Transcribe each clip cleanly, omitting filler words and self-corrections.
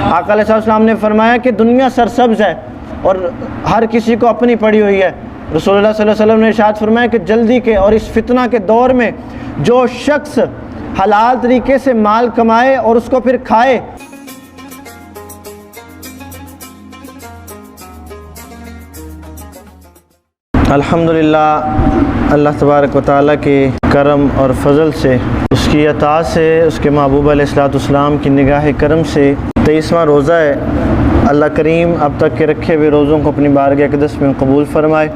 آقا علیہ السلام نے فرمایا کہ دنیا سرسبز ہے اور ہر کسی کو اپنی پڑی ہوئی ہے۔ رسول اللہ صلی اللہ علیہ وسلم نے ارشاد فرمایا کہ جلدی کے اور اس فتنہ کے دور میں جو شخص حلال طریقے سے مال کمائے اور اس کو پھر کھائے، الحمدللہ اللہ تبارک و تعالیٰ کے کرم اور فضل سے، اس کی عطا سے، اس کے محبوب علیہ السلام کی نگاہ کرم سے 23واں روزہ ہے۔ اللہ کریم اب تک کے رکھے ہوئے روزوں کو اپنی بارگاہ اقدس میں قبول فرمائے۔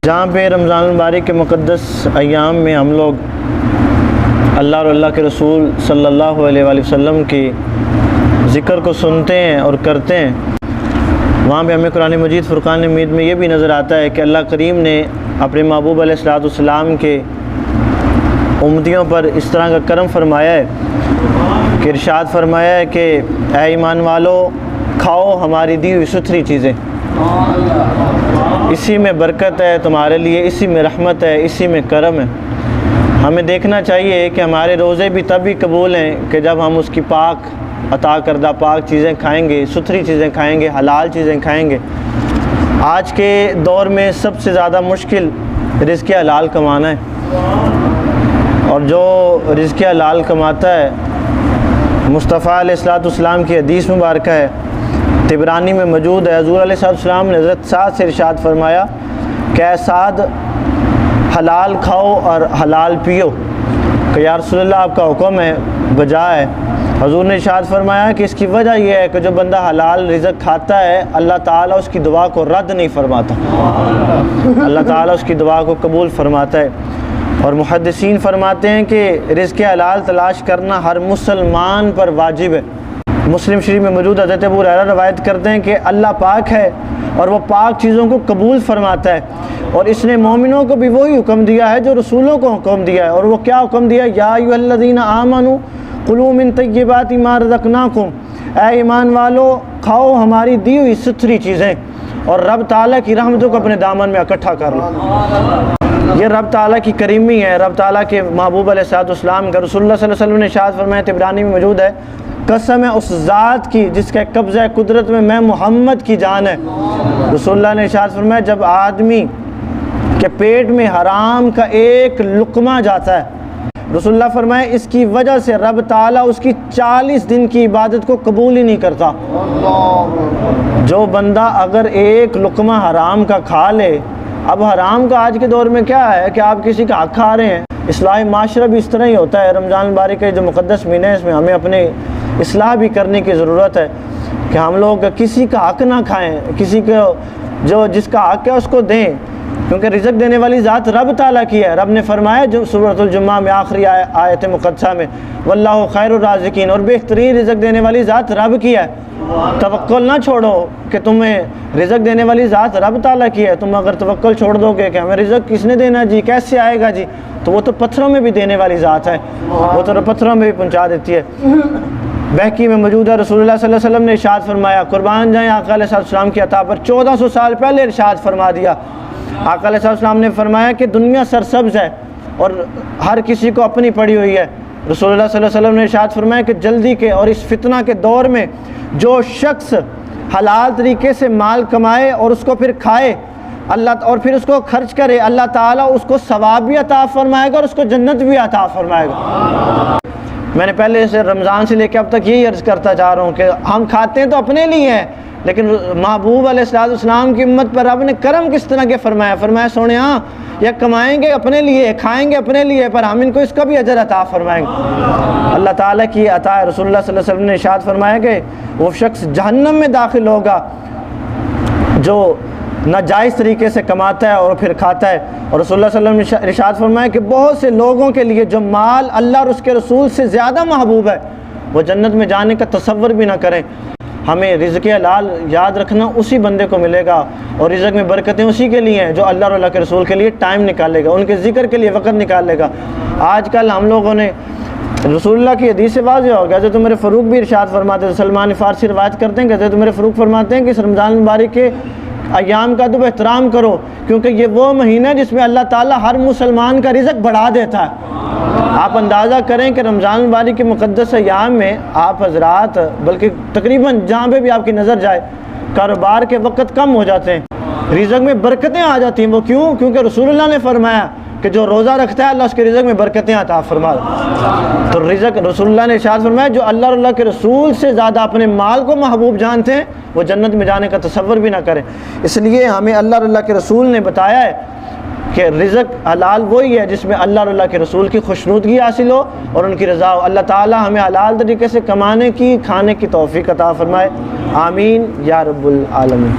جہاں پہ رمضان المبارک کے مقدس ایام میں ہم لوگ اللہ اور اللہ کے رسول صلی اللہ علیہ وآلہ وسلم کی ذکر کو سنتے ہیں اور کرتے ہیں، وہاں پہ ہمیں قرآن مجید فرقان حمید میں یہ بھی نظر آتا ہے کہ اللہ کریم نے اپنے محبوب علیہ السلام کے امتیوں پر اس طرح کا کرم فرمایا ہے کہ ارشاد فرمایا ہے کہ اے ایمان والو، کھاؤ ہماری دی ہوئی ستھری چیزیں، اسی میں برکت ہے تمہارے لیے، اسی میں رحمت ہے، اسی میں کرم ہے۔ ہمیں دیکھنا چاہیے کہ ہمارے روزے بھی تب ہی قبول ہیں کہ جب ہم اس کی پاک عطا کردہ پاک چیزیں کھائیں گے، ستھری چیزیں کھائیں گے، حلال چیزیں کھائیں گے۔ آج کے دور میں سب سے زیادہ مشکل رزق حلال کمانا ہے، اور جو رزق حلال کماتا ہے، مصطفیٰ علیہ السلام کی حدیث مبارکہ ہے، طبرانی میں موجود ہے، حضور علیہ السلام نے حضرت سعد سے ارشاد فرمایا کہ اے سعد، حلال کھاؤ اور حلال پیو۔ کہ یا رسول اللہ آپ کا حکم ہے، بجا ہے۔ حضور نے ارشاد فرمایا کہ اس کی وجہ یہ ہے کہ جو بندہ حلال رزق کھاتا ہے، اللہ تعالیٰ اس کی دعا کو رد نہیں فرماتا، اللہ تعالیٰ اس کی دعا کو قبول فرماتا ہے۔ اور محدثین فرماتے ہیں کہ رزق حلال تلاش کرنا ہر مسلمان پر واجب ہے۔ مسلم شریف میں موجود حضرت ابو ہریرہ روایت کرتے ہیں کہ اللہ پاک ہے اور وہ پاک چیزوں کو قبول فرماتا ہے، اور اس نے مومنوں کو بھی وہی حکم دیا ہے جو رسولوں کو حکم دیا ہے۔ اور وہ کیا حکم دیا؟ یا ایھا الذین آمنوا کلوا من طیبات ما رزقناکم، اے ایمان والو کھاؤ ہماری دی ہوئی ستھری چیزیں، اور رب تعالیٰ کی رحمتوں کو اپنے دامن میں اکٹھا کر لو۔ یہ رب تعالیٰ کی کریمی ہے، رب تعالیٰ کے محبوب علیہ السلام کا۔ رسول اللہ صلی اللہ علیہ وسلم نے ارشاد فرمایا، طبرانی میں موجود ہے، قسم ہے اس ذات کی جس کا قبضہ قدرت میں محمد کی جان ہے۔ رسول اللہ نے ارشاد فرمایا، جب آدمی کے پیٹ میں حرام کا ایک لقمہ جاتا ہے، رسول اللہ فرمائے اس کی وجہ سے رب تعالیٰ اس کی 40 دن کی عبادت کو قبول ہی نہیں کرتا۔ جو بندہ اگر ایک لقمہ حرام کا کھا لے، اب حرام کا آج کے دور میں کیا ہے کہ آپ کسی کا حق کھا رہے ہیں۔ اصلاح معاشرہ بھی اس طرح ہی ہوتا ہے۔ رمضان المبارک کے جو مقدس مہینے ہیں، اس میں ہمیں اپنے اصلاح بھی کرنے کی ضرورت ہے کہ ہم لوگ کسی کا حق نہ کھائیں، کسی کو جو جس کا حق ہے اس کو دیں، کیونکہ رزق دینے والی ذات رب تعالیٰ کی ہے۔ رب نے فرمایا جو سورۃ الجمعہ میں آخری آیت مقدسہ میں، واللہ خیر الرازقین، اور بہترین رزق دینے والی ذات رب کی ہے۔ توکل نہ چھوڑو کہ تمہیں رزق دینے والی ذات رب تعالیٰ کی ہے۔ تم اگر توکل چھوڑ دو گے کہ ہمیں رزق کس نے دینا جی، کیسے آئے گا جی، تو وہ تو پتھروں میں بھی دینے والی ذات ہے، وہ تو پتھروں میں بھی پہنچا دیتی ہے۔ بہقی میں موجود ہے، رسول اللہ صلی اللہ علیہ وسلم نے ارشاد فرمایا، قربان جائیں آقا علیہ السلام کی عطا پر 1400 سال پہلے ارشاد فرما دیا۔ آقا علیہ السلام نے فرمایا کہ دنیا سرسبز ہے اور ہر کسی کو اپنی پڑی ہوئی ہے۔ رسول اللہ صلی اللہ علیہ وسلم نے ارشاد فرمایا کہ جلدی کے اور اس فتنہ کے دور میں جو شخص حلال طریقے سے مال کمائے اور اس کو پھر کھائے اللہ اور پھر اس کو خرچ کرے، اللہ تعالیٰ اس کو ثواب بھی عطا فرمائے گا اور اس کو جنت بھی عطا فرمائے گا۔ میں نے پہلے سے رمضان سے لے کے اب تک یہی عرض کرتا جا رہا ہوں کہ ہم کھاتے ہیں تو اپنے لیے ہیں، لیکن محبوب علیہ السلام کی امت پر رب نے کرم کس طرح کے فرمایا سونے ہاں یہ کمائیں گے اپنے لیے، کھائیں گے اپنے لیے، پر ہم ان کو اس کا بھی اجر عطا فرمائیں گے۔ اللہ تعالیٰ کی عطا ہے۔ رسول اللہ صلی اللہ علیہ وسلم نے ارشاد فرمایا کہ وہ شخص جہنم میں داخل ہوگا جو ناجائز طریقے سے کماتا ہے اور پھر کھاتا ہے۔ اور رسول اللہ صلی اللہ علیہ وسلم نے ارشاد فرمایا کہ بہت سے لوگوں کے لیے جو مال اللہ اور اس کے رسول سے زیادہ محبوب ہے، وہ جنت میں جانے کا تصور بھی نہ کریں۔ ہمیں رزق حلال یاد رکھنا اسی بندے کو ملے گا، اور رزق میں برکتیں اسی کے لیے ہیں جو اللہ اور اللہ کے رسول کے لیے ٹائم نکالے گا، ان کے ذکر کے لیے وقت نکالے گا۔ آج کل ہم لوگوں نے رسول اللہ کی حدیث سے واضح ہو گیا، حضرت عمر فاروق بھی ارشاد فرماتے ہیں، سلمان فارسی روایت کرتے ہیں کہ حضرت عمر فاروق فرماتے ہیں کہ اس رمضان المبارک کے ایام کا تو احترام کرو، کیونکہ یہ وہ مہینہ ہے جس میں اللہ تعالیٰ ہر مسلمان کا رزق بڑھا دیتا ہے۔ آپ اندازہ کریں کہ رمضان المبارک کے مقدس ایام میں آپ حضرات، بلکہ تقریباً جہاں پہ بھی آپ کی نظر جائے، کاروبار کے وقت کم ہو جاتے ہیں، رزق میں برکتیں آ جاتی ہیں۔ وہ کیوں؟ کیونکہ رسول اللہ نے فرمایا کہ جو روزہ رکھتا ہے اللہ اس کے رزق میں برکتیں عطا فرماتا۔ تو رزق، رسول اللہ نے ارشاد فرمایا جو اللہ اور اللہ کے رسول سے زیادہ اپنے مال کو محبوب جانتے ہیں وہ جنت میں جانے کا تصور بھی نہ کریں۔ اس لیے ہمیں اللہ اور اللہ کے رسول نے بتایا ہے کہ رزق حلال وہی ہے جس میں اللہ اور اللہ کے رسول کی خوشنودگی حاصل ہو اور ان کی رضا ہو۔ اللہ تعالی ہمیں حلال طریقے سے کمانے کی، کھانے کی توفیق عطا فرمائے، آمین یا رب العالمین۔